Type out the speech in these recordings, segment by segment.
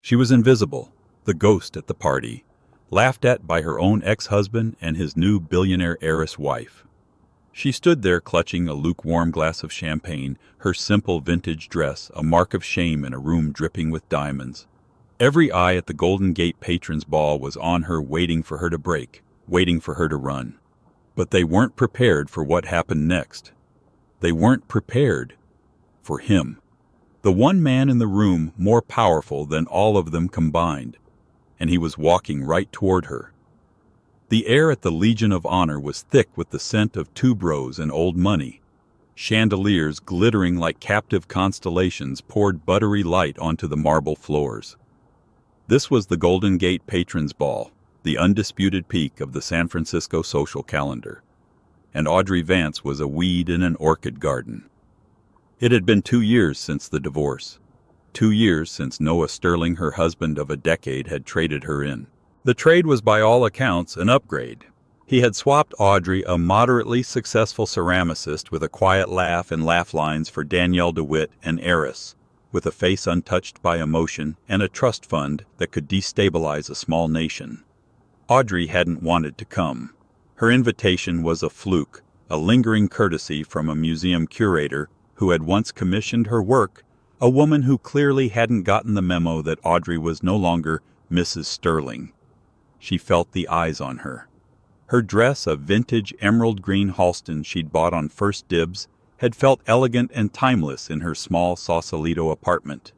She was invisible, the ghost at the party, laughed at by her own ex-husband and his new billionaire heiress wife. She stood there clutching a lukewarm glass of champagne, her simple vintage dress a mark of shame in a room dripping with diamonds. Every eye at the Golden Gate Patrons' Ball was on her, waiting for her to break, waiting for her to run. But they weren't prepared for what happened next. They weren't prepared for him. The one man in the room more powerful than all of them combined. And he was walking right toward her. The air at the Legion of Honor was thick with the scent of tuberose and old money. Chandeliers glittering like captive constellations poured buttery light onto the marble floors. This was the Golden Gate Patrons' Ball, the undisputed peak of the San Francisco social calendar. And Audrey Vance was a weed in an orchid garden. It had been 2 years since the divorce. 2 years since Noah Sterling, her husband of a decade, had traded her in. The trade was by all accounts an upgrade. He had swapped Audrey, a moderately successful ceramicist with a quiet laugh and laugh lines, for Danielle DeWitt, an heiress, with a face untouched by emotion and a trust fund that could destabilize a small nation. Audrey hadn't wanted to come. Her invitation was a fluke, a lingering courtesy from a museum curator who had once commissioned her work, a woman who clearly hadn't gotten the memo that Audrey was no longer Mrs. Sterling. She felt the eyes on her. Her dress, a vintage emerald green Halston she'd bought on First Dibs, had felt elegant and timeless in her small Sausalito apartment.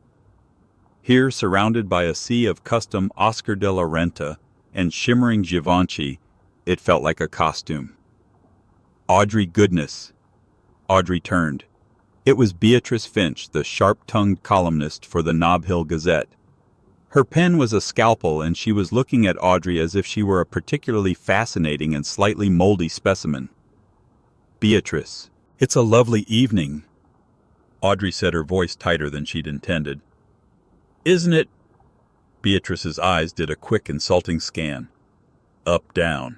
Here, surrounded by a sea of custom Oscar de la Renta and shimmering Givenchy, it felt like a costume. Audrey, goodness. Audrey turned. It was Beatrice Finch, the sharp-tongued columnist for the Nob Hill Gazette. Her pen was a scalpel, and she was looking at Audrey as if she were a particularly fascinating and slightly moldy specimen. Beatrice, it's a lovely evening. Audrey said, her voice tighter than she'd intended. Isn't it? Beatrice's eyes did a quick, insulting scan. Up, down.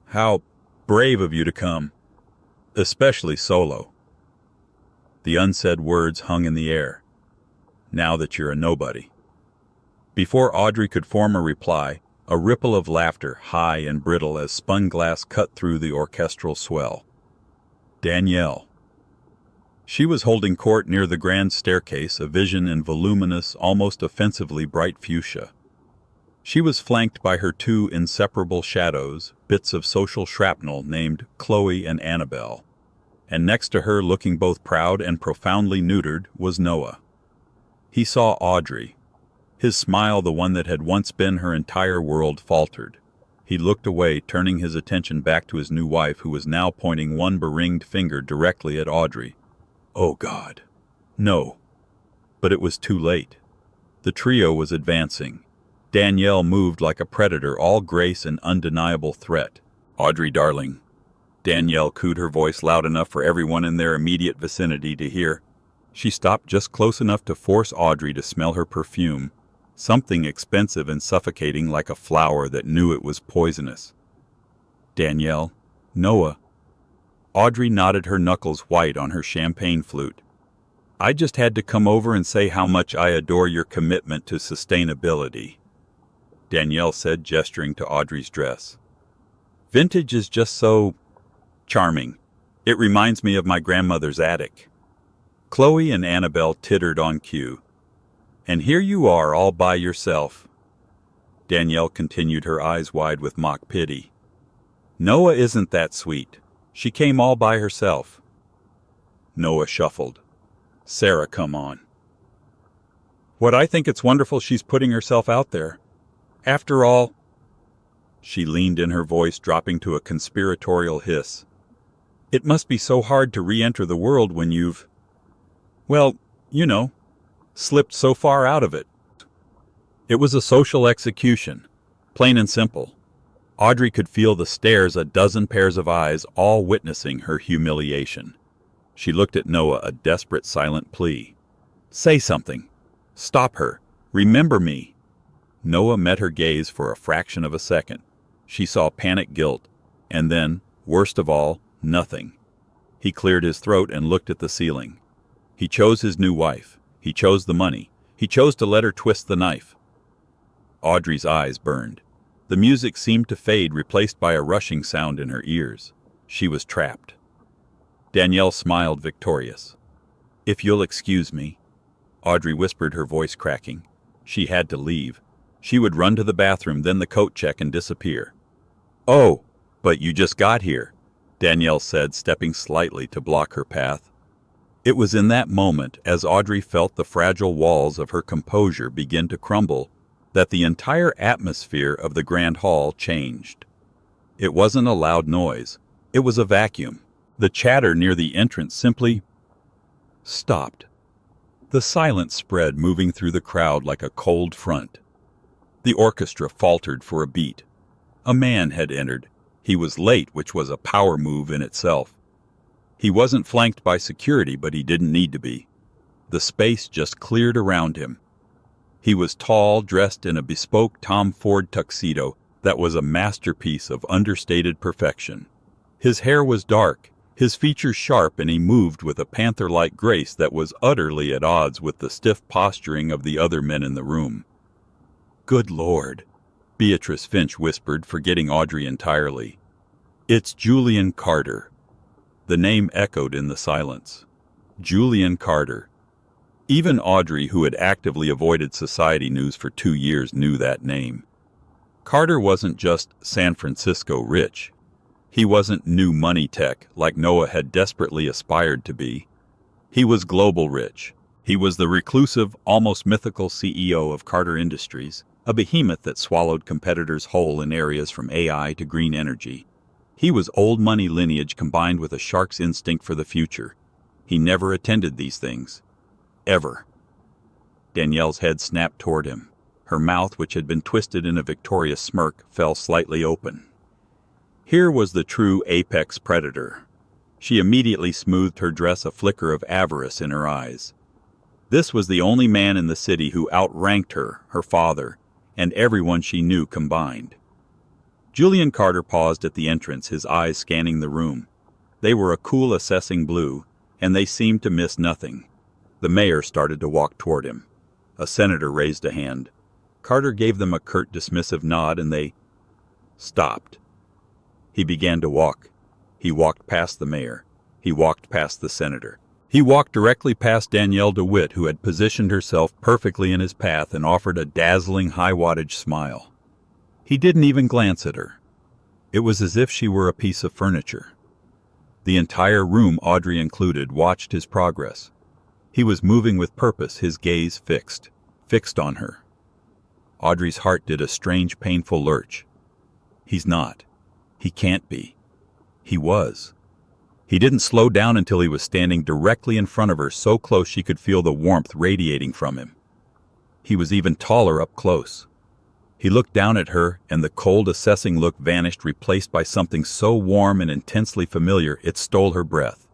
How brave of you to come. Especially solo. The unsaid words hung in the air. Now that you're a nobody. Before Audrey could form a reply, a ripple of laughter, high and brittle as spun glass, cut through the orchestral swell. Danielle. She was holding court near the grand staircase, a vision in voluminous, almost offensively bright fuchsia. She was flanked by her two inseparable shadows, bits of social shrapnel named Chloe and Annabelle. And next to her, looking both proud and profoundly neutered, was Noah. He saw Audrey. His smile, the one that had once been her entire world, faltered. He looked away, turning his attention back to his new wife, who was now pointing one beringed finger directly at Audrey. Oh, God. No. But it was too late. The trio was advancing. Danielle moved like a predator, all grace and undeniable threat. Audrey, darling. Danielle cooed, her voice loud enough for everyone in their immediate vicinity to hear. She stopped just close enough to force Audrey to smell her perfume, something expensive and suffocating like a flower that knew it was poisonous. Danielle, Noah. Audrey nodded, her knuckles white on her champagne flute. I just had to come over and say how much I adore your commitment to sustainability, Danielle said, gesturing to Audrey's dress. Vintage is just so charming. It reminds me of my grandmother's attic. Chloe and Annabelle tittered on cue. And here you are all by yourself. Danielle continued, her eyes wide with mock pity. Noah isn't that sweet. She came all by herself. Noah shuffled. Sarah, come on. What, I think it's wonderful she's putting herself out there. After all, she leaned in, her voice dropping to a conspiratorial hiss. It must be so hard to re-enter the world when you've, well, you know, slipped so far out of it. It was a social execution, plain and simple. Audrey could feel the stares, a dozen pairs of eyes, all witnessing her humiliation. She looked at Noah, a desperate, silent plea. Say something. Stop her. Remember me. Noah met her gaze for a fraction of a second. She saw panic, guilt, and then, worst of all, nothing. He cleared his throat and looked at the ceiling. He chose his new wife. He chose the money. He chose to let her twist the knife. Audrey's eyes burned. The music seemed to fade, replaced by a rushing sound in her ears. She was trapped. Danielle smiled, victorious. "If you'll excuse me," Audrey whispered, her voice cracking. She had to leave. She would run to the bathroom, then the coat check, and disappear. "Oh, but you just got here," Danielle said, stepping slightly to block her path. It was in that moment, as Audrey felt the fragile walls of her composure begin to crumble, that the entire atmosphere of the grand hall changed. It wasn't a loud noise. It was a vacuum. The chatter near the entrance simply stopped. The silence spread, moving through the crowd like a cold front. The orchestra faltered for a beat. A man had entered. He was late, which was a power move in itself. He wasn't flanked by security, but he didn't need to be. The space just cleared around him. He was tall, dressed in a bespoke Tom Ford tuxedo that was a masterpiece of understated perfection. His hair was dark, his features sharp, and he moved with a panther-like grace that was utterly at odds with the stiff posturing of the other men in the room. "Good Lord," Beatrice Finch whispered, forgetting Audrey entirely. "It's Julian Carter." The name echoed in the silence. Julian Carter. Even Audrey, who had actively avoided society news for 2 years, knew that name. Carter wasn't just San Francisco rich. He wasn't new money tech like Noah had desperately aspired to be. He was global rich. He was the reclusive, almost mythical CEO of Carter Industries, a behemoth that swallowed competitors whole in areas from AI to green energy. He was old money lineage combined with a shark's instinct for the future. He never attended these things. Ever. Danielle's head snapped toward him. Her mouth, which had been twisted in a victorious smirk, fell slightly open. Here was the true apex predator. She immediately smoothed her dress, a flicker of avarice in her eyes. This was the only man in the city who outranked her, her father, and everyone she knew combined. Julian Carter paused at the entrance, his eyes scanning the room. They were a cool, assessing blue, and they seemed to miss nothing. The mayor started to walk toward him. A senator raised a hand. Carter gave them a curt, dismissive nod, and they stopped. He began to walk. He walked past the mayor. He walked past the senator. He walked directly past Danielle DeWitt, who had positioned herself perfectly in his path and offered a dazzling, high-wattage smile. He didn't even glance at her. It was as if she were a piece of furniture. The entire room, Audrey included, watched his progress. He was moving with purpose, his gaze fixed on her. Audrey's heart did a strange, painful lurch. He's not. He can't be. He was. He didn't slow down until he was standing directly in front of her, so close she could feel the warmth radiating from him. He was even taller up close. He looked down at her, and the cold, assessing look vanished, replaced by something so warm and intensely familiar it stole her breath.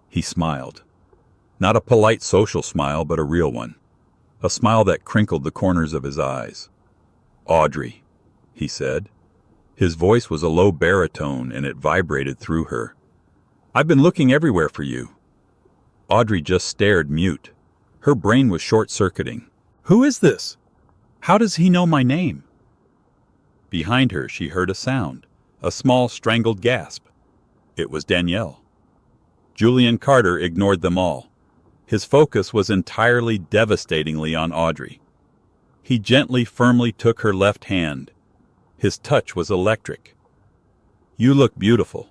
He smiled. Not a polite social smile, but a real one. A smile that crinkled the corners of his eyes. "Audrey," he said. His voice was a low baritone, and it vibrated through her. "I've been looking everywhere for you." Audrey just stared, mute. Her brain was short-circuiting. "Who is this? How does he know my name?" Behind her, she heard a sound, a small, strangled gasp. It was Danielle. Julian Carter ignored them all. His focus was entirely, devastatingly on Audrey. He gently, firmly took her left hand. His touch was electric. "You look beautiful,"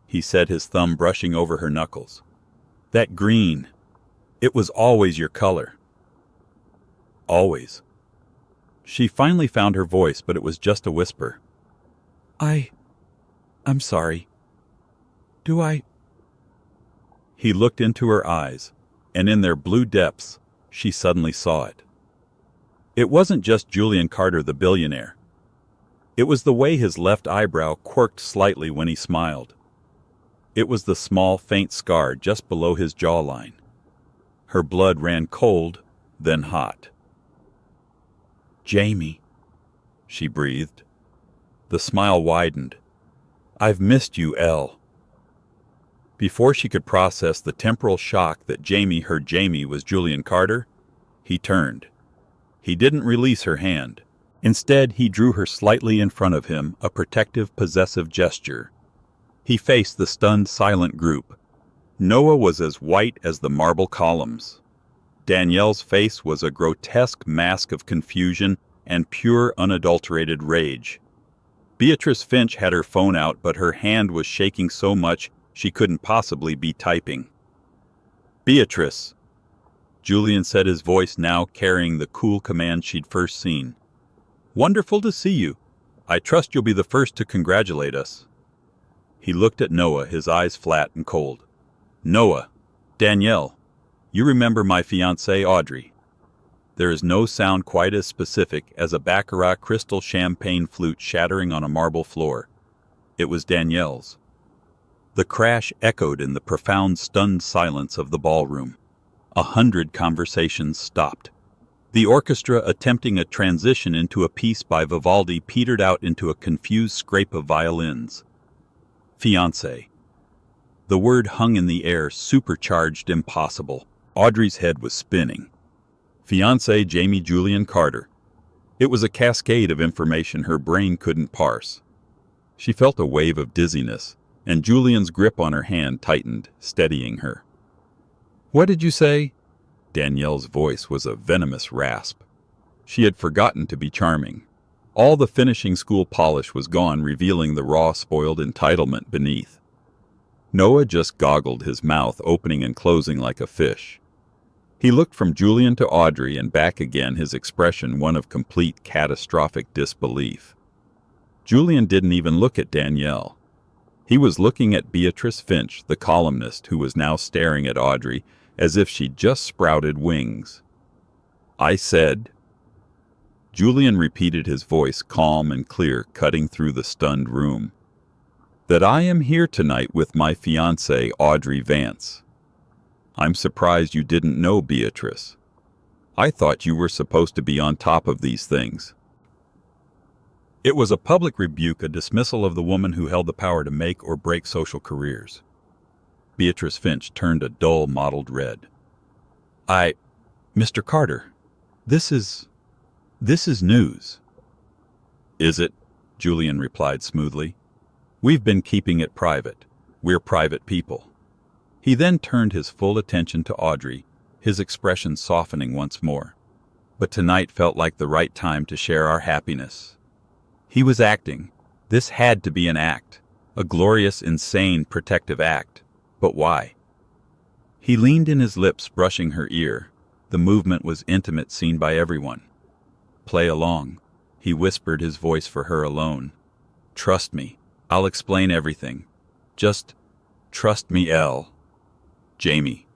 he said, his thumb brushing over her knuckles. "That green, it was always your color." Always. She finally found her voice, but it was just a whisper. I'm sorry. Do I?" He looked into her eyes, and in their blue depths, she suddenly saw it. It wasn't just Julian Carter, the billionaire. It was the way his left eyebrow quirked slightly when he smiled. It was the small, faint scar just below his jawline. Her blood ran cold, then hot. "Jamie," she breathed. The smile widened. "I've missed you, Elle." Before she could process the temporal shock that Jamie was Julian Carter, He turned. He didn't release her hand. Instead, he drew her slightly in front of him, a protective, possessive gesture. He faced the stunned, silent group. Noah was as white as the marble columns. Danielle's face was a grotesque mask of confusion and pure, unadulterated rage. Beatrice Finch had her phone out, but her hand was shaking so much she couldn't possibly be typing. "Beatrice," Julian said, his voice now carrying the cool command she'd first seen. "Wonderful to see you. I trust you'll be the first to congratulate us." He looked at Noah, his eyes flat and cold. "Noah, Danielle, you remember my fiancée, Audrey." There is no sound quite as specific as a Baccarat crystal champagne flute shattering on a marble floor. It was Danielle's. The crash echoed in the profound, stunned silence of the ballroom. 100 conversations stopped. The orchestra, attempting a transition into a piece by Vivaldi, petered out into a confused scrape of violins. Fiancé. The word hung in the air, supercharged, impossible. Audrey's head was spinning. Fiancé Jamie Julian Carter. It was a cascade of information her brain couldn't parse. She felt a wave of dizziness, and Julian's grip on her hand tightened, steadying her. "What did you say?" Danielle's voice was a venomous rasp. She had forgotten to be charming. All the finishing school polish was gone, revealing the raw, spoiled entitlement beneath. Noah just goggled, his mouth opening and closing like a fish. He looked from Julian to Audrey and back again, his expression one of complete, catastrophic disbelief. Julian didn't even look at Danielle. He was looking at Beatrice Finch, the columnist, who was now staring at Audrey as if she'd just sprouted wings. "I said," Julian repeated, his voice calm and clear, cutting through the stunned room, "that I am here tonight with my fiancée, Audrey Vance. I'm surprised you didn't know, Beatrice. I thought you were supposed to be on top of these things." It was a public rebuke, a dismissal of the woman who held the power to make or break social careers. Beatrice Finch turned a dull, mottled red. Mr. Carter, this is news." "Is it?" Julian replied smoothly. "We've been keeping it private. We're private people." He then turned his full attention to Audrey, his expression softening once more. "But tonight felt like the right time to share our happiness." He was acting. This had to be an act. A glorious, insane, protective act. But why? He leaned in, his lips brushing her ear. The movement was intimate, seen by everyone. "Play along," he whispered, his voice for her alone. "Trust me. I'll explain everything. Just trust me, Elle." Jamie.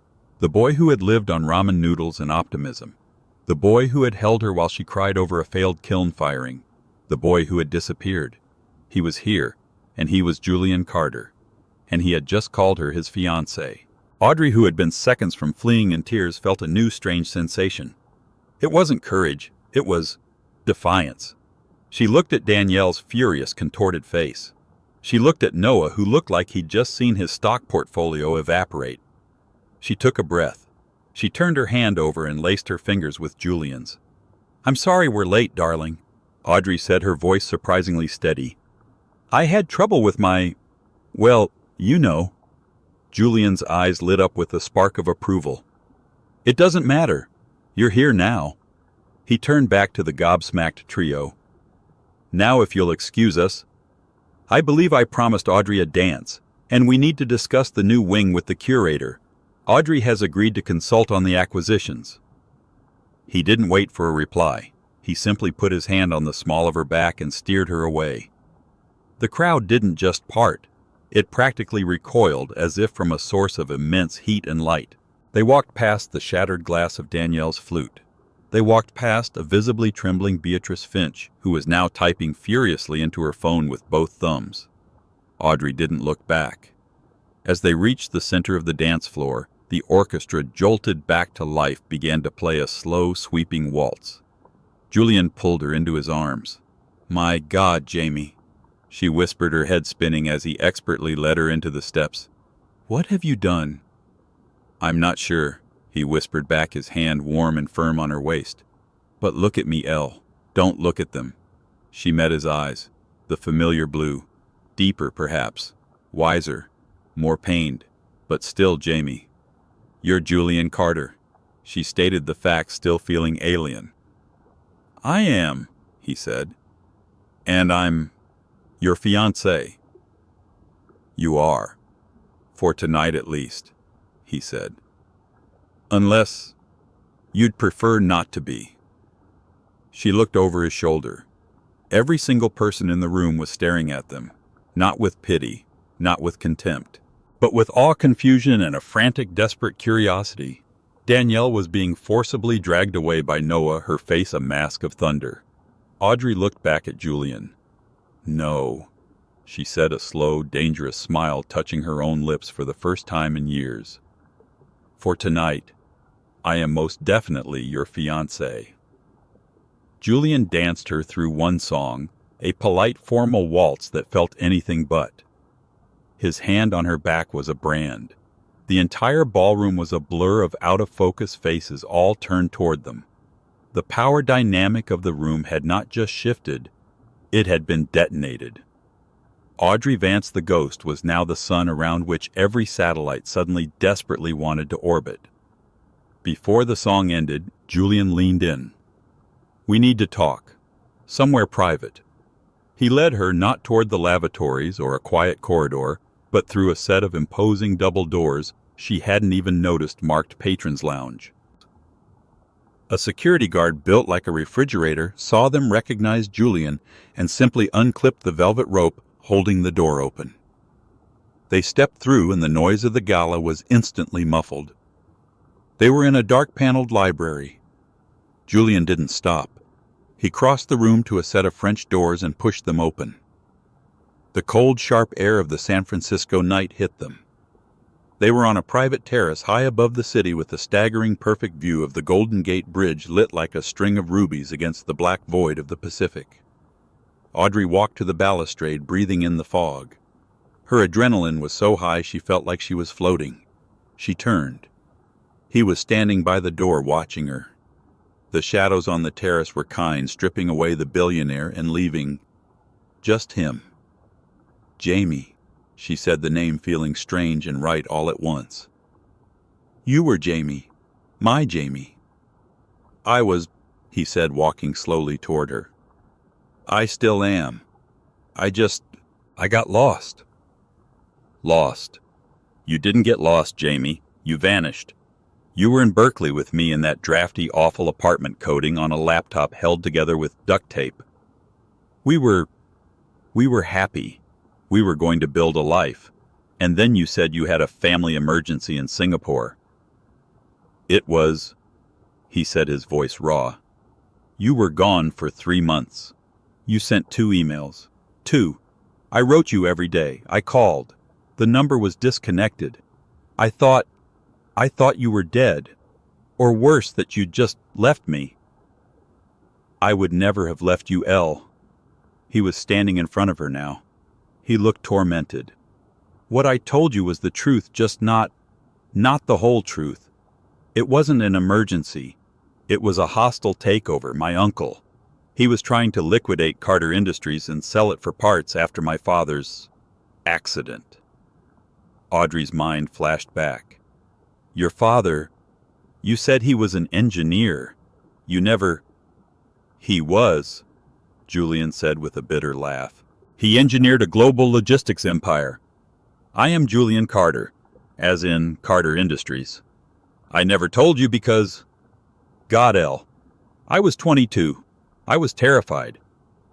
The boy who had lived on ramen noodles and optimism. The boy who had held her while she cried over a failed kiln firing. The boy who had disappeared. He was here, and he was Julian Carter. And he had just called her his fiancée. Audrey, who had been seconds from fleeing in tears, felt a new strange sensation. It wasn't courage, it was defiance. She looked at Danielle's furious, contorted face. She looked at Noah, who looked like he'd just seen his stock portfolio evaporate. She took a breath. She turned her hand over and laced her fingers with Julian's. "I'm sorry we're late, darling," Audrey said, her voice surprisingly steady. "I had trouble with my... well, you know." Julian's eyes lit up with a spark of approval. "It doesn't matter. You're here now." He turned back to the gobsmacked trio. "Now if you'll excuse us. I believe I promised Audrey a dance, and we need to discuss the new wing with the curator. Audrey has agreed to consult on the acquisitions." He didn't wait for a reply. He simply put his hand on the small of her back and steered her away. The crowd didn't just part. It practically recoiled, as if from a source of immense heat and light. They walked past the shattered glass of Danielle's flute. They walked past a visibly trembling Beatrice Finch, who was now typing furiously into her phone with both thumbs. Audrey didn't look back. As they reached the center of the dance floor, the orchestra, jolted back to life, began to play a slow, sweeping waltz. Julian pulled her into his arms. "My God, Jamie," she whispered, her head spinning as he expertly led her into the steps. "What have you done?" "I'm not sure," he whispered back, his hand warm and firm on her waist. But look at me, Elle. Don't look at them. She met his eyes, the familiar blue, deeper perhaps, wiser, more pained, but still Jamie. You're Julian Carter. She stated the fact, still feeling alien. I am, he said. And I'm your fiancé. You are. For tonight at least, he said. Unless you'd prefer not to be. She looked over his shoulder. Every single person in the room was staring at them, not with pity, not with contempt, but with awe, confusion, and a frantic, desperate curiosity. Danielle was being forcibly dragged away by Noah, her face a mask of thunder. Audrey looked back at Julian. No, she said, a slow, dangerous smile touching her own lips for the first time in years. For tonight, I am most definitely your fiancé. Julian danced her through one song, a polite, formal waltz that felt anything but. His hand on her back was a brand. The entire ballroom was a blur of out-of-focus faces all turned toward them. The power dynamic of the room had not just shifted, it had been detonated. Audrey Vance the Ghost was now the sun around which every satellite suddenly desperately wanted to orbit. Before the song ended, Julian leaned in. We need to talk. Somewhere private. He led her not toward the lavatories or a quiet corridor, but through a set of imposing double doors she hadn't even noticed marked Patrons Lounge. A security guard built like a refrigerator saw them recognize Julian and simply unclipped the velvet rope holding the door open. They stepped through and the noise of the gala was instantly muffled. They were in a dark-paneled library. Julian didn't stop. He crossed the room to a set of French doors and pushed them open. The cold, sharp air of the San Francisco night hit them. They were on a private terrace high above the city with a staggering perfect view of the Golden Gate Bridge lit like a string of rubies against the black void of the Pacific. Audrey walked to the balustrade, breathing in the fog. Her adrenaline was so high she felt like she was floating. She turned. He was standing by the door watching her. The shadows on the terrace were kind, stripping away the billionaire and leaving just him. Jamie, she said, the name feeling strange and right all at once. You were Jamie. My Jamie. I was, he said, walking slowly toward her. I still am. I got lost. Lost. You didn't get lost, Jamie. You vanished. You were in Berkeley with me in that drafty, awful apartment coding on a laptop held together with duct tape. We were happy. We were going to build a life. And then you said you had a family emergency in Singapore. It was, he said, his voice raw. You were gone for 3 months. You sent 2 emails. 2. I wrote you every day. I called. The number was disconnected. I thought you were dead. Or worse, that you'd just left me. I would never have left you, Elle. He was standing in front of her now. He looked tormented. What I told you was the truth, just not the whole truth. It wasn't an emergency. It was a hostile takeover, my uncle. He was trying to liquidate Carter Industries and sell it for parts after my father's accident. Audrey's mind flashed back. Your father, you said he was an engineer. You never... He was, Julian said with a bitter laugh. He engineered a global logistics empire. I am Julian Carter, as in Carter Industries. I never told you because... God, Elle. I was 22. I was terrified.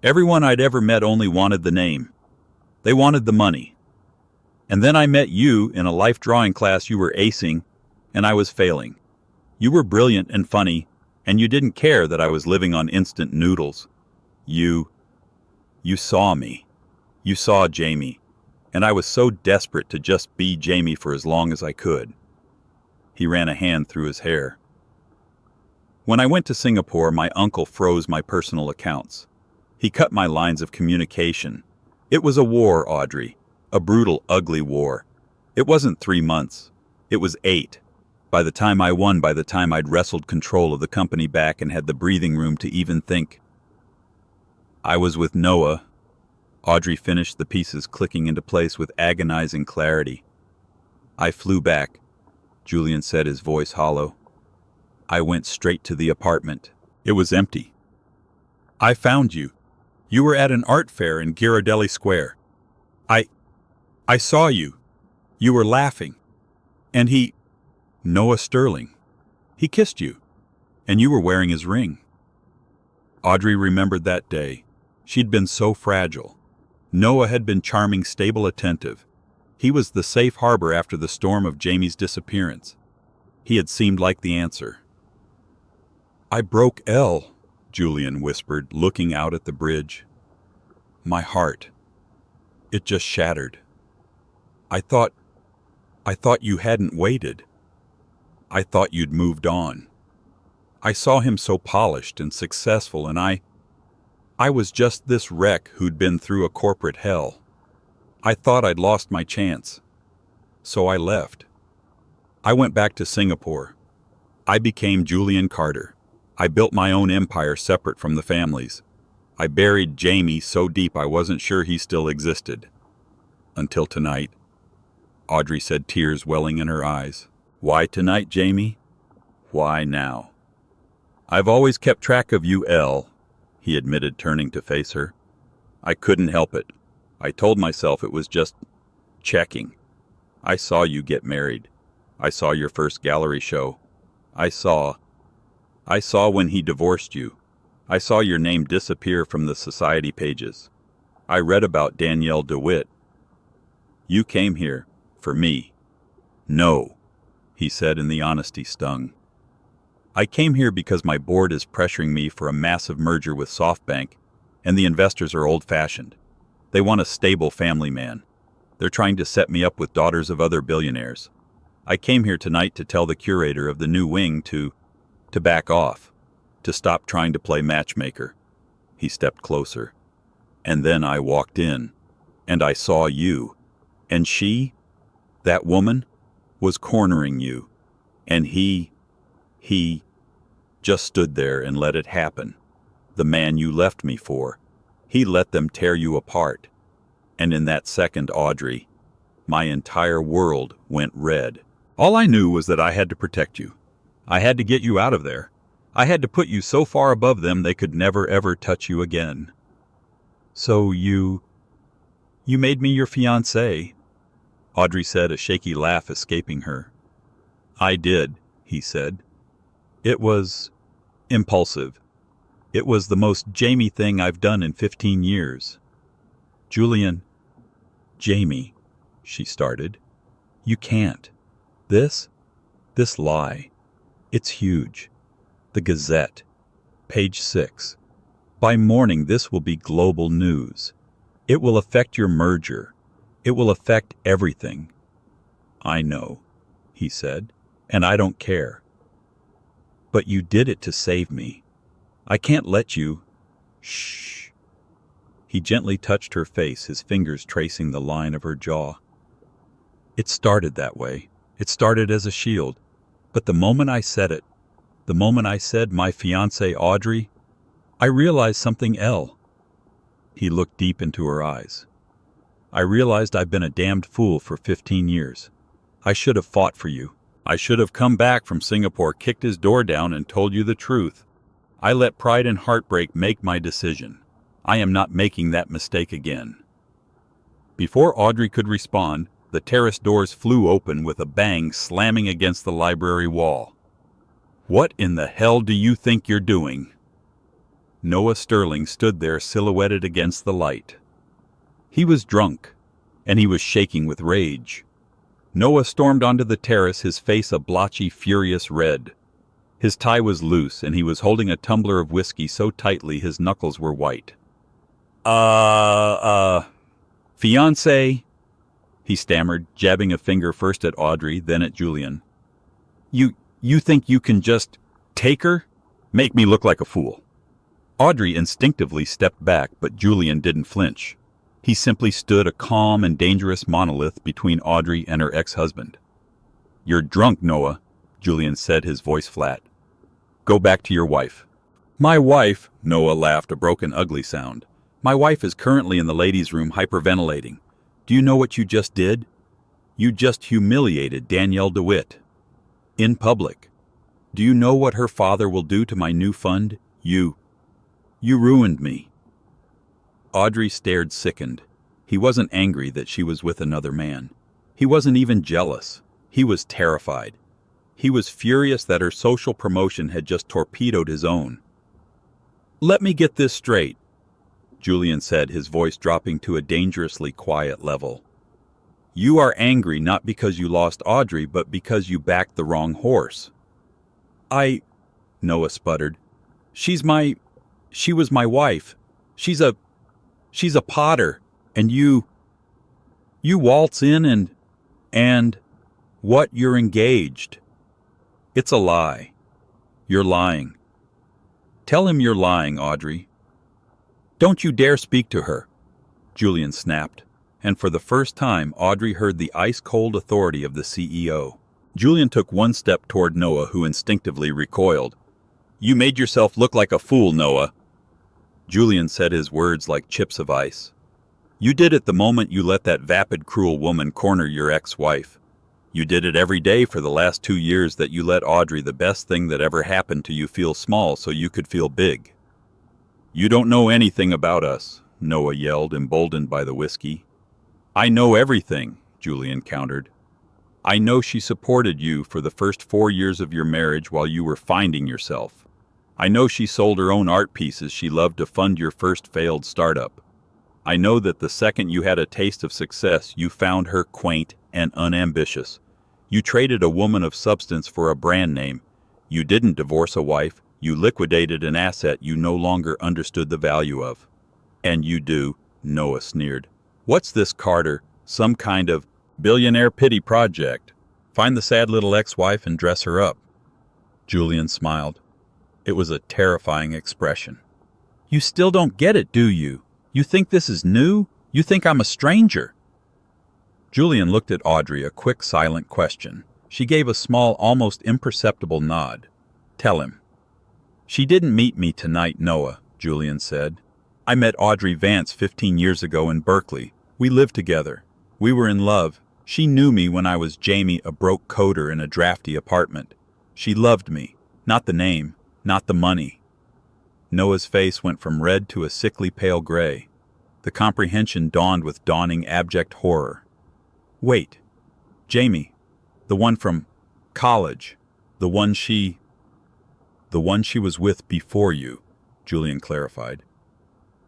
Everyone I'd ever met only wanted the name. They wanted the money. And then I met you in a life drawing class you were acing, and I was failing. You were brilliant and funny, and you didn't care that I was living on instant noodles. You saw me. You saw Jamie, and I was so desperate to just be Jamie for as long as I could. He ran a hand through his hair. When I went to Singapore, my uncle froze my personal accounts. He cut my lines of communication. It was a war, Audrey. A brutal, ugly war. It wasn't 3 months. It was 8. By the time I won, by the time I'd wrestled control of the company back and had the breathing room to even think. I was with Noah. Audrey finished, the pieces clicking into place with agonizing clarity. I flew back, Julian said, his voice hollow. I went straight to the apartment. It was empty. I found you. You were at an art fair in Ghirardelli Square. I saw you. You were laughing. And Noah Sterling. He kissed you. And you were wearing his ring. Audrey remembered that day. She'd been so fragile. Noah had been charming, stable, attentive. He was the safe harbor after the storm of Jamie's disappearance. He had seemed like the answer. I broke Elle, Julian whispered, looking out at the bridge. My heart. It just shattered. I thought you hadn't waited. I thought you'd moved on. I saw him so polished and successful, and I was just this wreck who'd been through a corporate hell. I thought I'd lost my chance. So I left. I went back to Singapore. I became Julian Carter. I built my own empire separate from the family's. I buried Jamie so deep I wasn't sure he still existed. Until tonight. Audrey said, tears welling in her eyes. Why tonight, Jamie? Why now? I've always kept track of you, Elle, he admitted, turning to face her. I couldn't help it. I told myself it was just checking. I saw you get married. I saw your first gallery show. I saw when he divorced you. I saw your name disappear from the society pages. I read about Danielle DeWitt. You came here for me. No, he said, and the honesty stung. I came here because my board is pressuring me for a massive merger with SoftBank, and the investors are old-fashioned. They want a stable family man. They're trying to set me up with daughters of other billionaires. I came here tonight to tell the curator of the new wing to back off, to stop trying to play matchmaker. He stepped closer. And then I walked in, and I saw you. And she, that woman, was cornering you. And he just stood there and let it happen. The man you left me for. He let them tear you apart. And in that second, Audrey, my entire world went red. All I knew was that I had to protect you. I had to get you out of there. I had to put you so far above them they could never ever touch you again. So you made me your fiancé, Audrey said, a shaky laugh escaping her. I did, he said. It was impulsive. It was the most Jamie thing I've done in 15 years. Julian, Jamie, she started. You can't. This lie. It's huge. The Gazette. Page 6. By morning, this will be global news. It will affect your merger. It will affect everything. I know, he said, and I don't care. But you did it to save me. I can't let you. Shh. He gently touched her face, his fingers tracing the line of her jaw. It started that way. It started as a shield. But the moment I said it, the moment I said my fiancée Audrey, I realized something else. He looked deep into her eyes. I realized I've been a damned fool for 15 years. I should have fought for you. I should have come back from Singapore, kicked his door down, and told you the truth. I let pride and heartbreak make my decision. I am not making that mistake again. Before Audrey could respond, the terrace doors flew open with a bang, slamming against the library wall. What in the hell do you think you're doing? Noah Sterling stood there silhouetted against the light. He was drunk, and he was shaking with rage. Noah stormed onto the terrace, his face a blotchy, furious red. His tie was loose, and he was holding a tumbler of whiskey so tightly his knuckles were white. Fiancé, he stammered, jabbing a finger first at Audrey, then at Julian. You think you can just take her? Make me look like a fool. Audrey instinctively stepped back, but Julian didn't flinch. He simply stood, a calm and dangerous monolith between Audrey and her ex-husband. You're drunk, Noah. Julian said, his voice flat. Go back to your wife. My wife, Noah laughed, a broken, ugly sound. My wife is currently in the ladies' room hyperventilating. Do you know what you just did? You just humiliated Danielle DeWitt. In public. Do you know what her father will do to my new fund? You ruined me. Audrey stared, sickened. He wasn't angry that she was with another man. He wasn't even jealous. He was terrified. He was furious that her social promotion had just torpedoed his own. Let me get this straight, Julian said, his voice dropping to a dangerously quiet level. You are angry not because you lost Audrey, but because you backed the wrong horse. Noah sputtered. She was my wife. She's a Potter, and you waltz in and what, you're engaged. It's a lie. You're lying. Tell him you're lying, Audrey. Don't you dare speak to her, Julian snapped, and for the first time Audrey heard the ice-cold authority of the CEO. Julian took one step toward Noah, who instinctively recoiled. You made yourself look like a fool, Noah. Julian said, his words like chips of ice. You did it the moment you let that vapid, cruel woman corner your ex-wife. You did it every day for the last 2 years that you let Audrey, the best thing that ever happened to you, feel small so you could feel big. You don't know anything about us, Noah yelled, emboldened by the whiskey. I know everything, Julian countered. I know she supported you for the first 4 years of your marriage while you were finding yourself. I know she sold her own art pieces she loved to fund your first failed startup. I know that the second you had a taste of success, you found her quaint and unambitious. You traded a woman of substance for a brand name. You didn't divorce a wife. You liquidated an asset you no longer understood the value of. And you do, Noah sneered. What's this, Carter? Some kind of billionaire pity project? Find the sad little ex-wife and dress her up. Julian smiled. It was a terrifying expression. You still don't get it, do you? You think this is new? You think I'm a stranger? Julian looked at Audrey, a quick, silent question. She gave a small, almost imperceptible nod. Tell him. She didn't meet me tonight, Noah, Julian said. I met Audrey Vance 15 years ago in Berkeley. We lived together. We were in love. She knew me when I was Jamie, a broke coder in a drafty apartment. She loved me. Not the name, not the money. Noah's face went from red to a sickly pale gray. The comprehension dawned with dawning abject horror. Wait, Jamie, the one from college, the one she was with before you, Julian clarified.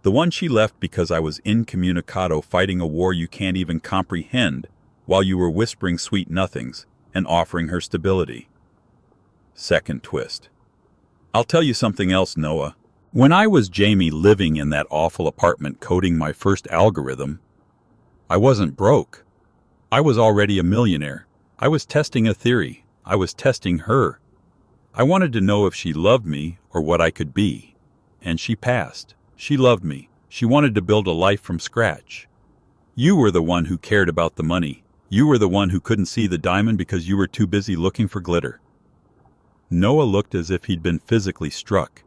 The one she left because I was incommunicado fighting a war you can't even comprehend while you were whispering sweet nothings and offering her stability. Second twist. I'll tell you something else, Noah. When I was Jamie living in that awful apartment coding my first algorithm, I wasn't broke. I was already a millionaire. I was testing a theory. I was testing her. I wanted to know if she loved me or what I could be. And she passed. She loved me. She wanted to build a life from scratch. You were the one who cared about the money. You were the one who couldn't see the diamond because you were too busy looking for glitter. Noah looked as if he'd been physically struck.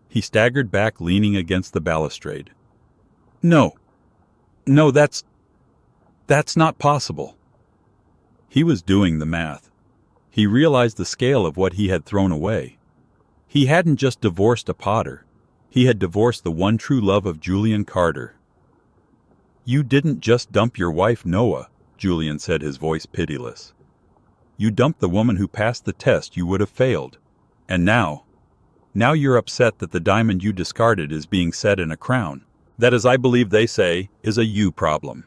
He staggered back, leaning against the balustrade. No, that's not possible. He was doing the math. He realized the scale of what he had thrown away. He hadn't just divorced a Potter. He had divorced the one true love of Julian Carter. You didn't just dump your wife, Noah, Julian said, his voice pitiless. You dumped the woman who passed the test you would have failed. And now you're upset that the diamond you discarded is being set in a crown. That, as I believe they say, is a you problem.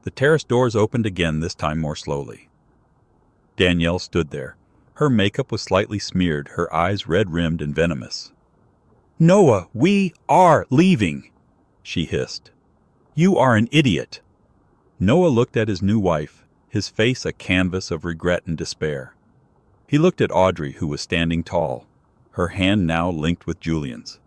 The terrace doors opened again, this time more slowly. Danielle stood there. Her makeup was slightly smeared, her eyes red-rimmed and venomous. Noah, we are leaving, she hissed. You are an idiot. Noah looked at his new wife, his face a canvas of regret and despair. He looked at Audrey, who was standing tall, her hand now linked with Julian's.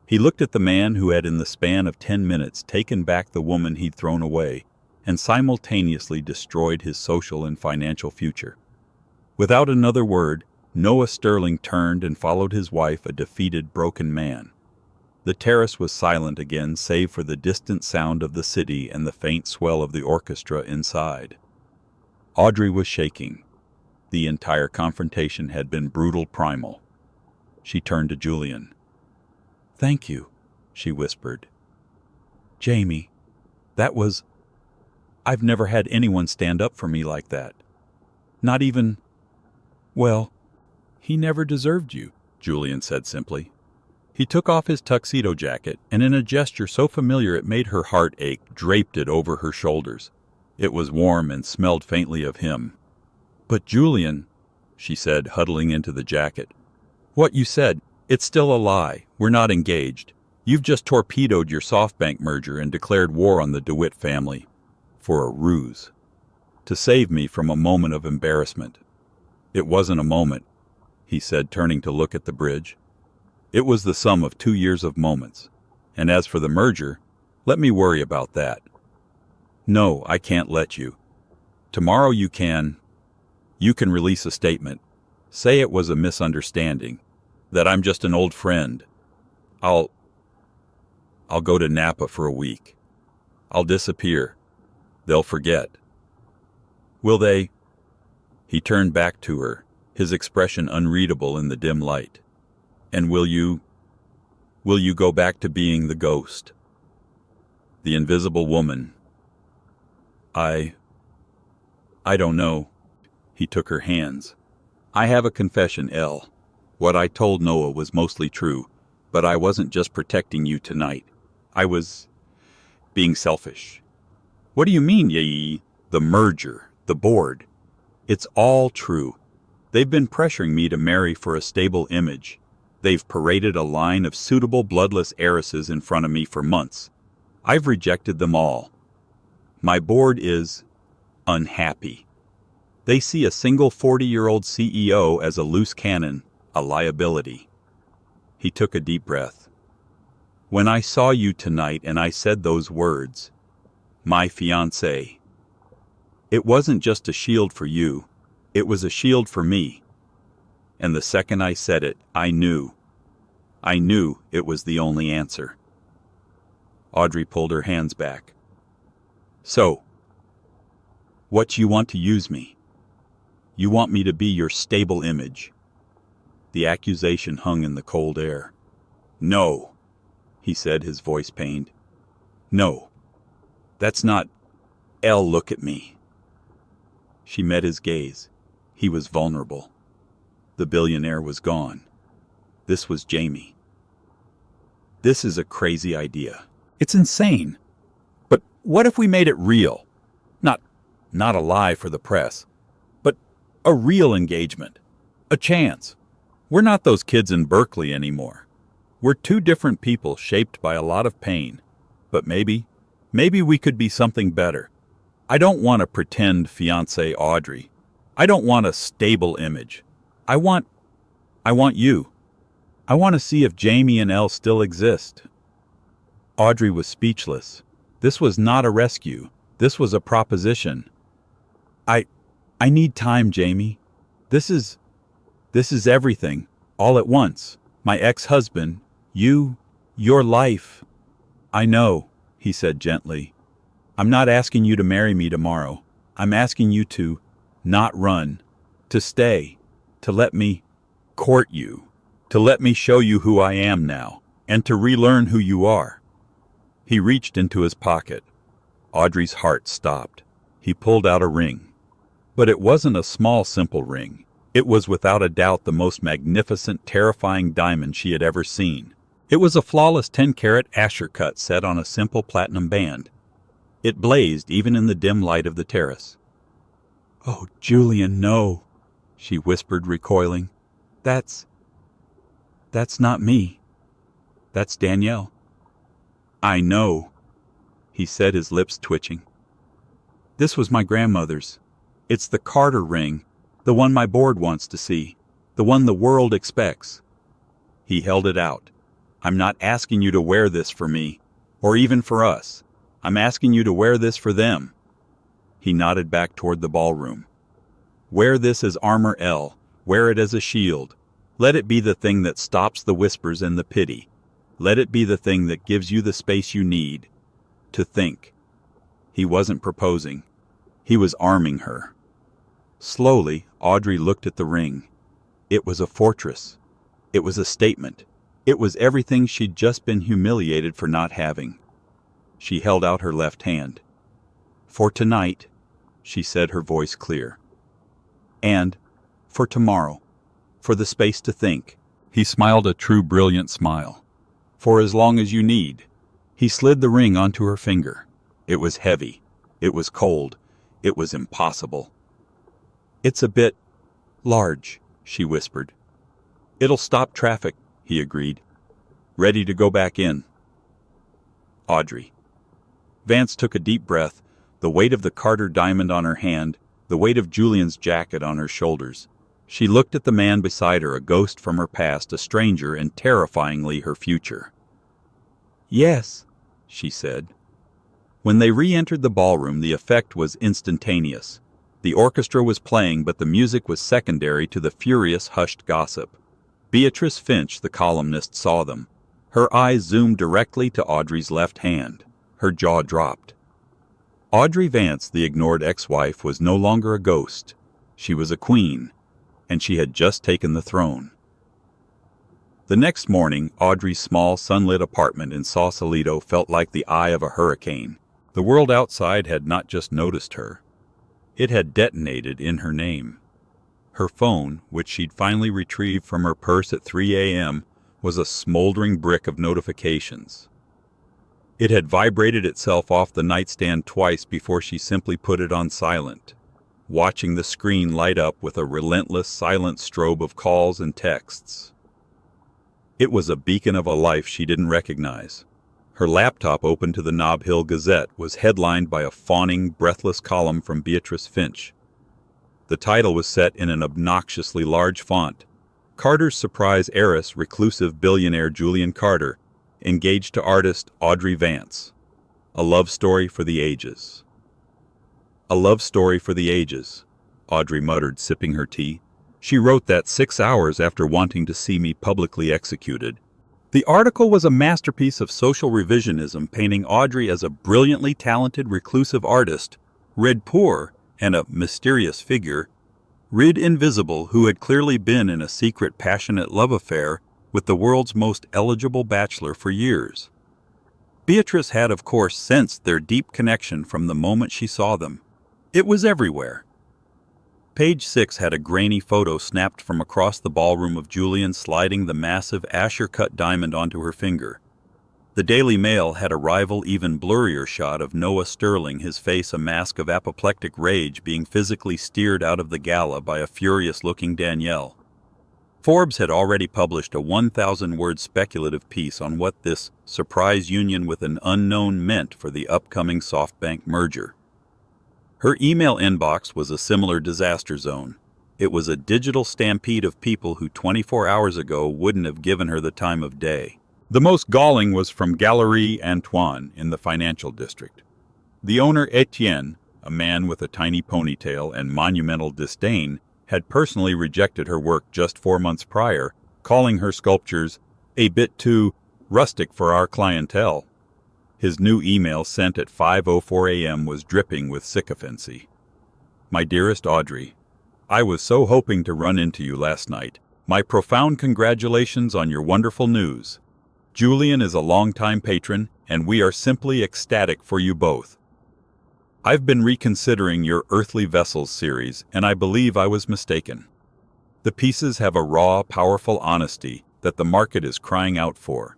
He looked at the man who had in the span of 10 minutes taken back the woman he'd thrown away and simultaneously destroyed his social and financial future. Without another word, Noah Sterling turned and followed his wife, a defeated, broken man. The terrace was silent again, save for the distant sound of the city and the faint swell of the orchestra inside. Audrey was shaking. The entire confrontation had been brutal, primal. She turned to Julian. "Thank you," she whispered. "Jamie, that was... I've never had anyone stand up for me like that. Not even... Well, he never deserved you," Julian said simply. He took off his tuxedo jacket, and in a gesture so familiar it made her heart ache, draped it over her shoulders. It was warm and smelled faintly of him. "But Julian," she said, huddling into the jacket, "what you said, it's still a lie. We're not engaged. You've just torpedoed your SoftBank merger and declared war on the DeWitt family. For a ruse. To save me from a moment of embarrassment." "It wasn't a moment," he said, turning to look at the bridge. "It was the sum of 2 years of moments. And as for the merger, let me worry about that." "No, I can't let you. Tomorrow you can release a statement. Say it was a misunderstanding, that I'm just an old friend. I'll go to Napa for a week. I'll disappear. They'll forget." "Will they?" He turned back to her, his expression unreadable in the dim light. "And will you go back to being the ghost? The invisible woman?" I don't know." He took her hands. "I have a confession, Elle. What I told Noah was mostly true, but I wasn't just protecting you tonight. I was being selfish." "What do you mean, Yee? The merger, the board. It's all true. They've been pressuring me to marry for a stable image. They've paraded a line of suitable bloodless heiresses in front of me for months. I've rejected them all. My board is unhappy. They see a single 40-year-old CEO as a loose cannon, a liability." He took a deep breath. "When I saw you tonight and I said those words, my fiancé, it wasn't just a shield for you, it was a shield for me. And the second I said it, I knew it was the only answer." Audrey pulled her hands back. "So, what you want to use me? You want me to be your stable image?" The accusation hung in the cold air. "No," he said, his voice pained. "No, that's not... Elle, look at me." She met his gaze. He was vulnerable. The billionaire was gone. This was Jamie. "This is a crazy idea. It's insane. But what if we made it real? Not a lie for the press, but a real engagement. A chance. We're not those kids in Berkeley anymore. We're two different people shaped by a lot of pain. But maybe we could be something better. I don't want a pretend fiancé Audrey. I don't want a stable image. I want you. I want to see if Jamie and Elle still exist." Audrey was speechless. This was not a rescue. This was a proposition. I need time, Jamie. This is everything, all at once. My ex-husband, you, your life. "I know," he said gently. "I'm not asking you to marry me tomorrow. I'm asking you to not run, to stay, to let me court you, to let me show you who I am now, and to relearn who you are." He reached into his pocket. Audrey's heart stopped. He pulled out a ring. But it wasn't a small, simple ring. It was without a doubt the most magnificent, terrifying diamond she had ever seen. It was a flawless 10-carat Asher cut set on a simple platinum band. It blazed even in the dim light of the terrace. "Oh, Julian, no," she whispered, recoiling. That's not me. That's Danielle." "I know," he said, his lips twitching. "This was my grandmother's. It's the Carter ring, the one my board wants to see, the one the world expects." He held it out. "I'm not asking you to wear this for me, or even for us. I'm asking you to wear this for them." He nodded back toward the ballroom. Wear this as armor L. Wear it as a shield. Let it be the thing that stops the whispers and the pity. Let it be the thing that gives you the space you need to think. He wasn't proposing. He was arming her. Slowly, Audrey looked at the ring. It was a fortress. It was a statement. It was everything she'd just been humiliated for not having. She held out her left hand. For tonight, she said, her voice clear. And for tomorrow, for the space to think. He smiled a true brilliant smile. For as long as you need. He slid the ring onto her finger. It was heavy. It was cold. It was impossible. It's a bit large, she whispered. It'll stop traffic, he agreed. Ready to go back in. Audrey. Vance took a deep breath, the weight of the Carter diamond on her hand, the weight of Julian's jacket on her shoulders. She looked at the man beside her, a ghost from her past, a stranger, and terrifyingly her future. Yes, she said. When they re-entered the ballroom, the effect was instantaneous. The orchestra was playing, but the music was secondary to the furious, hushed gossip. Beatrice Finch, the columnist, saw them. Her eyes zoomed directly to Audrey's left hand. Her jaw dropped. Audrey Vance, the ignored ex-wife, was no longer a ghost. She was a queen, and she had just taken the throne. The next morning, Audrey's small, sunlit apartment in Sausalito felt like the eye of a hurricane. The world outside had not just noticed her. It had detonated in her name. Her phone, which she'd finally retrieved from her purse at 3 a.m., was a smoldering brick of notifications. It had vibrated itself off the nightstand twice before she simply put it on silent, watching the screen light up with a relentless, silent strobe of calls and texts. It was a beacon of a life she didn't recognize. Her laptop, open to the Nob Hill Gazette, was headlined by a fawning, breathless column from Beatrice Finch. The title was set in an obnoxiously large font. Carter's surprise heiress, reclusive billionaire Julian Carter, engaged to artist Audrey Vance. A love story for the ages. A love story for the ages, Audrey muttered, sipping her tea. She wrote that 6 hours after wanting to see me publicly executed. The article was a masterpiece of social revisionism, painting Audrey as a brilliantly talented reclusive artist, rid poor, and a mysterious figure, rid invisible, who had clearly been in a secret passionate love affair with the world's most eligible bachelor for years. Beatrice had, of course, sensed their deep connection from the moment she saw them. It was everywhere. Page 6 had a grainy photo snapped from across the ballroom of Julian sliding the massive Asher-cut diamond onto her finger. The Daily Mail had a rival, even blurrier shot of Noah Sterling, his face a mask of apoplectic rage, being physically steered out of the gala by a furious-looking Danielle. Forbes had already published a 1,000-word speculative piece on what this surprise union with an unknown meant for the upcoming SoftBank merger. Her email inbox was a similar disaster zone. It was a digital stampede of people who 24 hours ago wouldn't have given her the time of day. The most galling was from Galerie Antoine in the financial district. The owner, Etienne, a man with a tiny ponytail and monumental disdain, had personally rejected her work just 4 months prior, calling her sculptures a bit too rustic for our clientele. His new email, sent at 5:04 a.m., was dripping with sycophancy. My dearest Audrey, I was so hoping to run into you last night. My profound congratulations on your wonderful news. Julian is a longtime patron, and we are simply ecstatic for you both. I've been reconsidering your Earthly Vessels series, and I believe I was mistaken. The pieces have a raw, powerful honesty that the market is crying out for.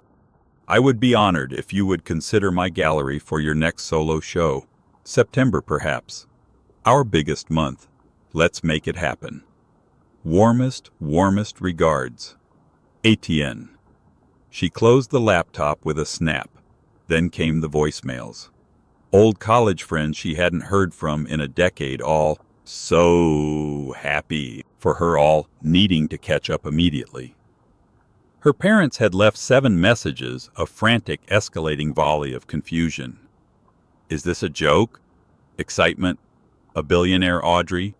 I would be honored if you would consider my gallery for your next solo show. September, perhaps. Our biggest month. Let's make it happen. Warmest regards. Etienne. She closed the laptop with a snap. Then came the voicemails. Old college friends she hadn't heard from in a decade, all so happy for her, all needing to catch up immediately. Her parents had left 7 messages, a frantic, escalating volley of confusion. Is this a joke? Excitement? A billionaire Audrey?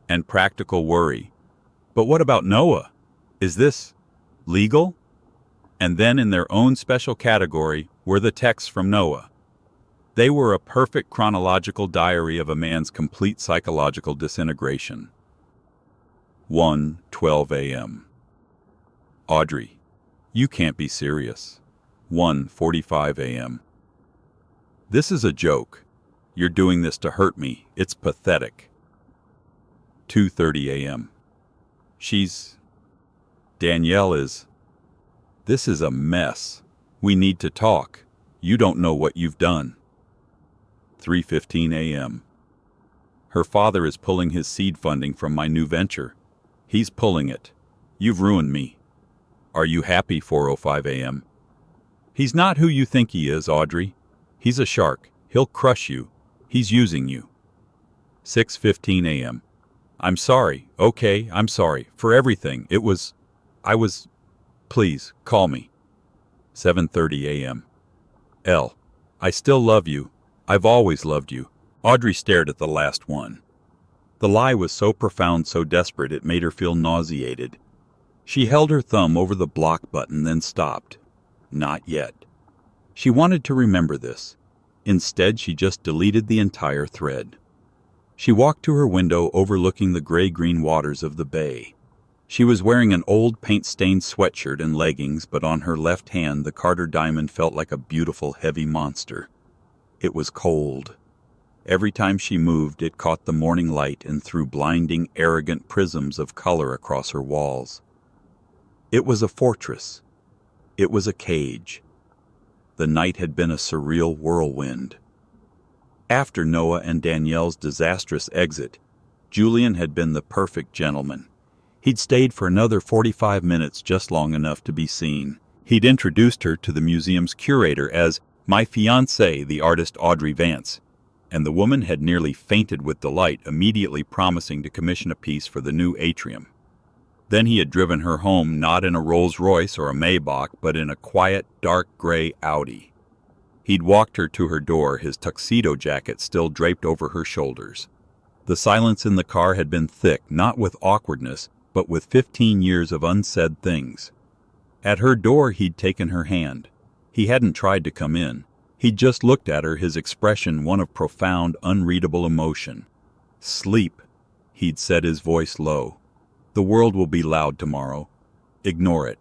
and practical worry. But what about Noah? Is this legal? And then in their own special category were the texts from Noah. They were a perfect chronological diary of a man's complete psychological disintegration. 1:12 a.m. Audrey, you can't be serious. 1:45 a.m. This is a joke. You're doing this to hurt me. It's pathetic. 2:30 a.m. Danielle is. This is a mess. We need to talk. You don't know what you've done. 3:15 a.m. Her father is pulling his seed funding from my new venture. He's pulling it. You've ruined me. Are you happy? 4:05 a.m. He's not who you think he is, Audrey. He's a shark. He'll crush you. He's using you. 6:15 a.m. I'm sorry. Okay, I'm sorry. For everything. Please, call me. 7:30 a.m. I still love you. I've always loved you. Audrey stared at the last one. The lie was so profound, so desperate, it made her feel nauseated. She held her thumb over the block button, then stopped. Not yet. She wanted to remember this. Instead, she just deleted the entire thread. She walked to her window overlooking the gray-green waters of the bay. She was wearing an old paint-stained sweatshirt and leggings, but on her left hand the Carter diamond felt like a beautiful, heavy monster. It was cold. Every time she moved, it caught the morning light and threw blinding, arrogant prisms of color across her walls. It was a fortress. It was a cage. The night had been a surreal whirlwind. After Noah and Danielle's disastrous exit, Julian had been the perfect gentleman. He'd stayed for another 45 minutes, just long enough to be seen. He'd introduced her to the museum's curator as my fiancée, the artist Audrey Vance, and the woman had nearly fainted with delight, immediately promising to commission a piece for the new atrium. Then he had driven her home not in a Rolls-Royce or a Maybach, but in a quiet, dark gray Audi. He'd walked her to her door, his tuxedo jacket still draped over her shoulders. The silence in the car had been thick, not with awkwardness, but with 15 years of unsaid things. At her door he'd taken her hand. He hadn't tried to come in. He'd just looked at her, his expression one of profound, unreadable emotion. Sleep, he'd said, his voice low. The world will be loud tomorrow. Ignore it.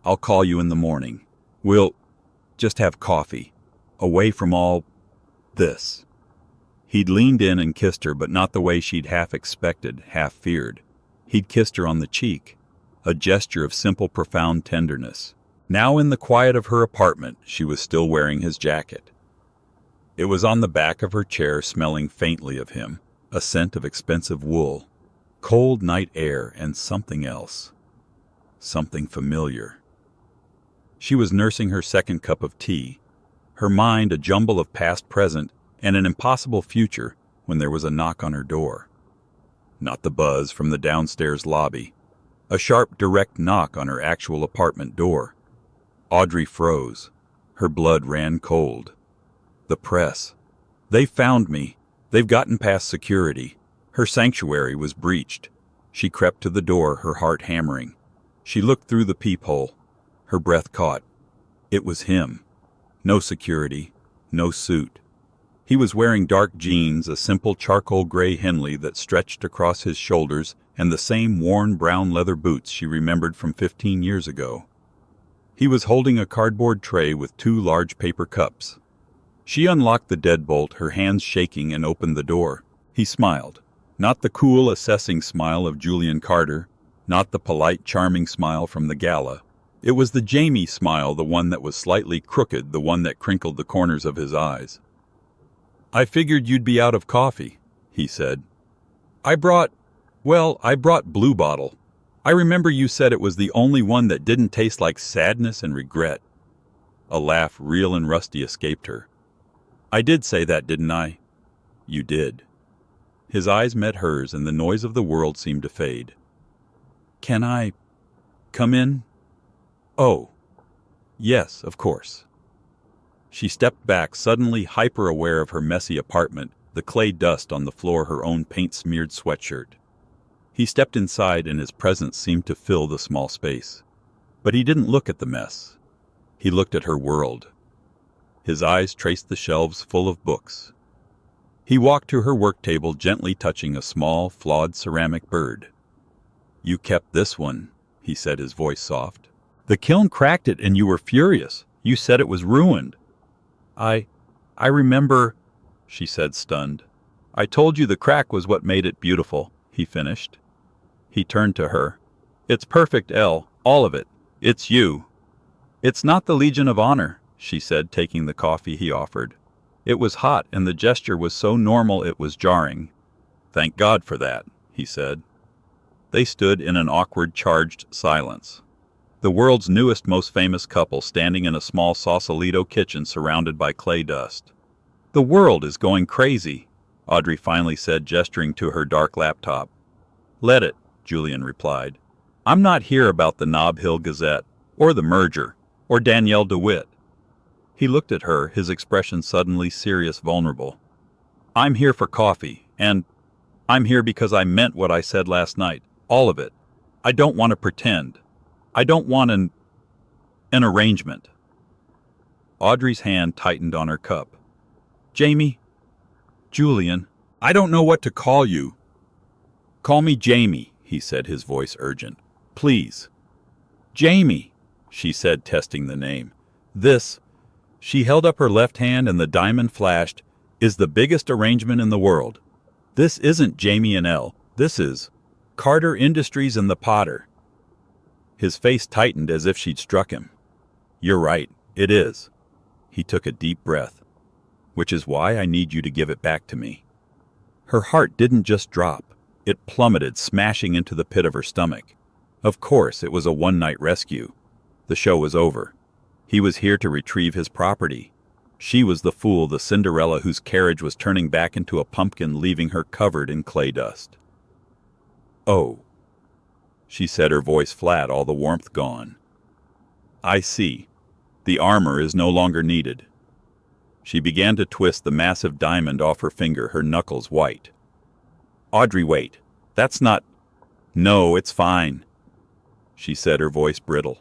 I'll call you in the morning. We'll just have coffee. Away from all this. He'd leaned in and kissed her, but not the way she'd half expected, half feared. He'd kissed her on the cheek, a gesture of simple, profound tenderness. Now in the quiet of her apartment, she was still wearing his jacket. It was on the back of her chair, smelling faintly of him, a scent of expensive wool, cold night air, and something else. Something familiar. She was nursing her second cup of tea, her mind a jumble of past, present, and an impossible future, when there was a knock on her door. Not the buzz from the downstairs lobby. A sharp, direct knock on her actual apartment door. Audrey froze. Her blood ran cold. The press. They found me. They've gotten past security. Her sanctuary was breached. She crept to the door, her heart hammering. She looked through the peephole. Her breath caught. It was him. No security. No suit. He was wearing dark jeans, a simple charcoal gray Henley that stretched across his shoulders, and the same worn brown leather boots she remembered from 15 years ago. He was holding a cardboard tray with 2 large paper cups. She unlocked the deadbolt, her hands shaking, and opened the door. He smiled. Not the cool, assessing smile of Julian Carter, not the polite, charming smile from the gala. It was the Jamie smile, the one that was slightly crooked, the one that crinkled the corners of his eyes. I figured you'd be out of coffee, he said. I brought Blue Bottle. I remember you said it was the only one that didn't taste like sadness and regret. A laugh, real and rusty, escaped her. I did say that, didn't I? You did. His eyes met hers, and the noise of the world seemed to fade. Can I come in? Oh, yes, of course. She stepped back, suddenly hyper-aware of her messy apartment, the clay dust on the floor, her own paint-smeared sweatshirt. He stepped inside and his presence seemed to fill the small space. But he didn't look at the mess. He looked at her world. His eyes traced the shelves full of books. He walked to her work table, gently touching a small, flawed ceramic bird. "You kept this one," he said, his voice soft. "The kiln cracked it and you were furious. You said it was ruined." I remember," she said, stunned. "I told you the crack was what made it beautiful," he finished. He turned to her. "It's perfect, Elle, all of it. It's you." "It's not the Legion of Honor," she said, taking the coffee he offered. It was hot, and the gesture was so normal it was jarring. "Thank God for that," he said. They stood in an awkward, charged silence. The world's newest, most famous couple standing in a small Sausalito kitchen surrounded by clay dust. "The world is going crazy," Audrey finally said, gesturing to her dark laptop. "Let it," Julian replied. "I'm not here about the Nob Hill Gazette, or the merger, or Danielle DeWitt." He looked at her, his expression suddenly serious, vulnerable. "I'm here for coffee, and I'm here because I meant what I said last night, all of it. I don't want to pretend. I don't want an arrangement." Audrey's hand tightened on her cup. "Jamie? Julian, I don't know what to call you." "Call me Jamie," he said, his voice urgent. "Please." "Jamie," she said, testing the name. "This," she held up her left hand and the diamond flashed, "is the biggest arrangement in the world. This isn't Jamie and Elle. This is Carter Industries and the Potter." His face tightened as if she'd struck him. "You're right, it is." He took a deep breath. "Which is why I need you to give it back to me." Her heart didn't just drop. It plummeted, smashing into the pit of her stomach. Of course, it was a one-night rescue. The show was over. He was here to retrieve his property. She was the fool, the Cinderella whose carriage was turning back into a pumpkin, leaving her covered in clay dust. "Oh," she said, her voice flat, all the warmth gone. "I see. The armor is no longer needed." She began to twist the massive diamond off her finger, her knuckles white. "Audrey, wait. That's not—" "No, it's fine," she said, her voice brittle.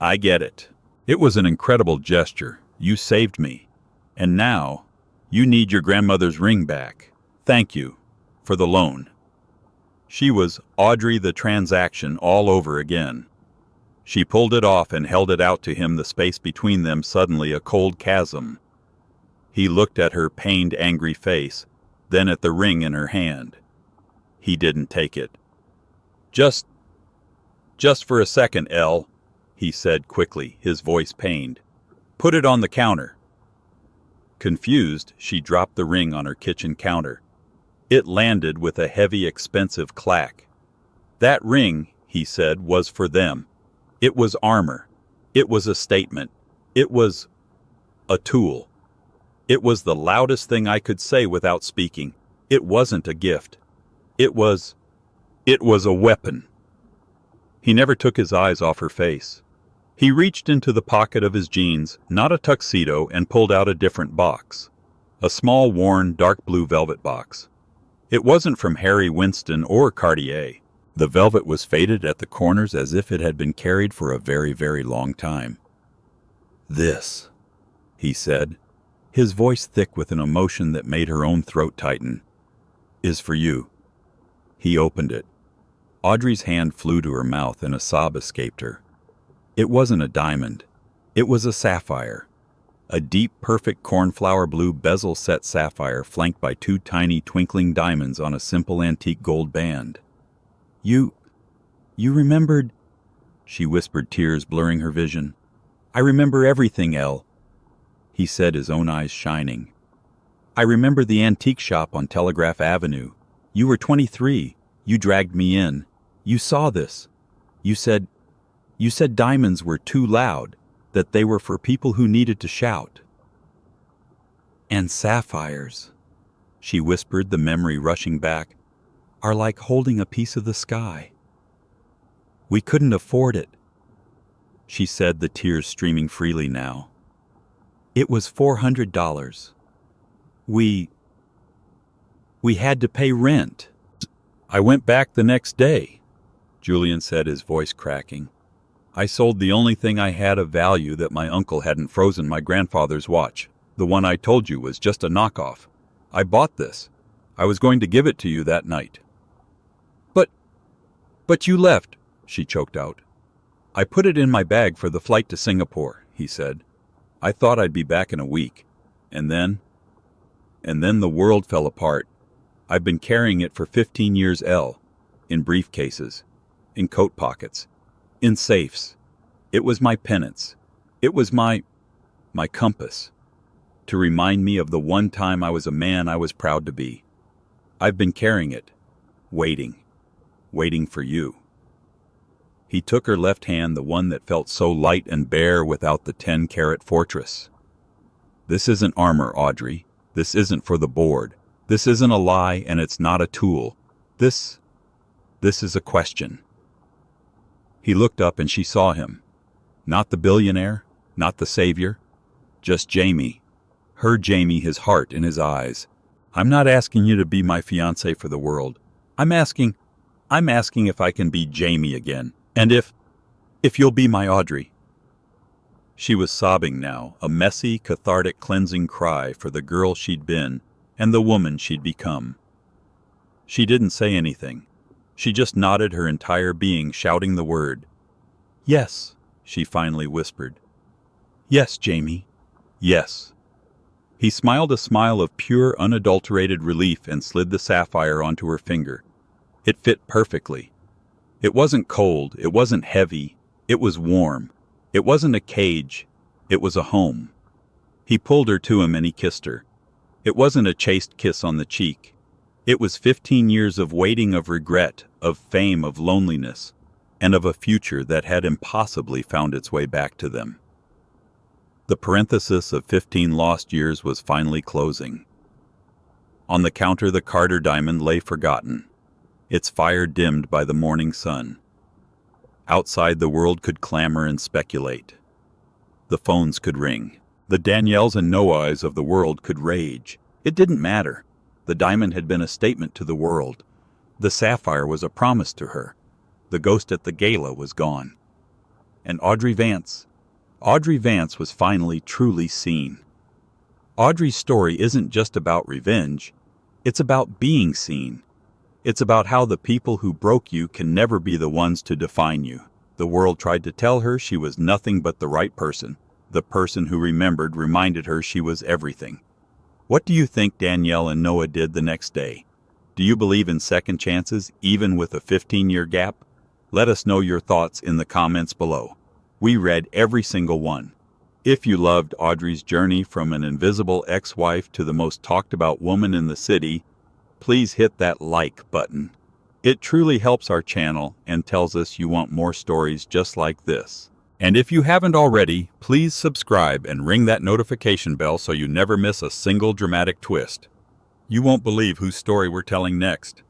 "I get it. It was an incredible gesture. You saved me. And now, you need your grandmother's ring back. Thank you for the loan." She was Audrey the transaction all over again. She pulled it off and held it out to him, the space between them suddenly a cold chasm. He looked at her pained, angry face, then at the ring in her hand. He didn't take it. Just for a second, Elle," he said quickly, his voice pained. "Put it on the counter." Confused, she dropped the ring on her kitchen counter. It landed with a heavy, expensive clack. "That ring," he said, "was for them. It was armor. It was a statement. It was a tool. It was the loudest thing I could say without speaking. It wasn't a gift. It was a weapon." He never took his eyes off her face. He reached into the pocket of his jeans, not a tuxedo, and pulled out a different box. A small, worn, dark blue velvet box. It wasn't from Harry Winston or Cartier. The velvet was faded at the corners as if it had been carried for a very, very long time. "This," he said, his voice thick with an emotion that made her own throat tighten, "is for you." He opened it. Audrey's hand flew to her mouth and a sob escaped her. It wasn't a diamond. It was a sapphire. A deep, perfect cornflower blue bezel-set sapphire flanked by two tiny twinkling diamonds on a simple antique gold band. You remembered," she whispered, tears blurring her vision. "I remember everything, Elle," he said, his own eyes shining. "I remember the antique shop on Telegraph Avenue. You were 23. You dragged me in. You saw this. You said diamonds were too loud, that they were for people who needed to shout. And sapphires," she whispered, the memory rushing back, "are like holding a piece of the sky. We couldn't afford it," she said, the tears streaming freely now. "It was $400. We had to pay rent." I went back the next day, Julian said, his voice cracking. I sold the only thing I had of value that my uncle hadn't frozen, my grandfather's watch. The one I told you was just a knockoff. I bought this. I was going to give it to you that night. But you left, she choked out. I put it in my bag for the flight to Singapore, he said. I thought I'd be back in a week. And then the world fell apart. I've been carrying it for 15 years, in briefcases, in coat pockets, in safes. It was my penance. It was my compass, to remind me of the one time I was a man I was proud to be. I've been carrying it, waiting for you. He took her left hand, the one that felt so light and bare without the 10-carat fortress. This isn't armor, Audrey. This isn't for the board. This isn't a lie, and it's not a tool. This is a question. He looked up and she saw him. Not the billionaire, not the savior, just Jamie. Her Jamie, his heart in his eyes. I'm not asking you to be my fiancé for the world. I'm asking if I can be Jamie again, and if you'll be my Audrey. She was sobbing now, a messy, cathartic, cleansing cry for the girl she'd been and the woman she'd become. She didn't say anything. She just nodded, her entire being shouting the word. Yes, she finally whispered. Yes, Jamie. Yes. He smiled a smile of pure, unadulterated relief and slid the sapphire onto her finger. It fit perfectly. It wasn't cold, it wasn't heavy, it was warm. It wasn't a cage, it was a home. He pulled her to him and he kissed her. It wasn't a chaste kiss on the cheek. It was 15 years of waiting, of regret, of fame, of loneliness, and of a future that had impossibly found its way back to them. The parenthesis of 15 lost years was finally closing. On the counter the Carter diamond lay forgotten, its fire dimmed by the morning sun. Outside the world could clamor and speculate. The phones could ring. The Danielles and Noahs of the world could rage. It didn't matter. The diamond had been a statement to the world. The sapphire was a promise to her. The ghost at the gala was gone. And Audrey Vance was finally truly seen. Audrey's story isn't just about revenge. It's about being seen. It's about how the people who broke you can never be the ones to define you. The world tried to tell her she was nothing but the right person. The person who reminded her she was everything. What do you think Danielle and Noah did the next day? Do you believe in second chances, even with a 15-year gap? Let us know your thoughts in the comments below. We read every single one. If you loved Audrey's journey from an invisible ex-wife to the most talked about woman in the city, please hit that like button. It truly helps our channel and tells us you want more stories just like this. And if you haven't already, please subscribe and ring that notification bell so you never miss a single dramatic twist. You won't believe whose story we're telling next.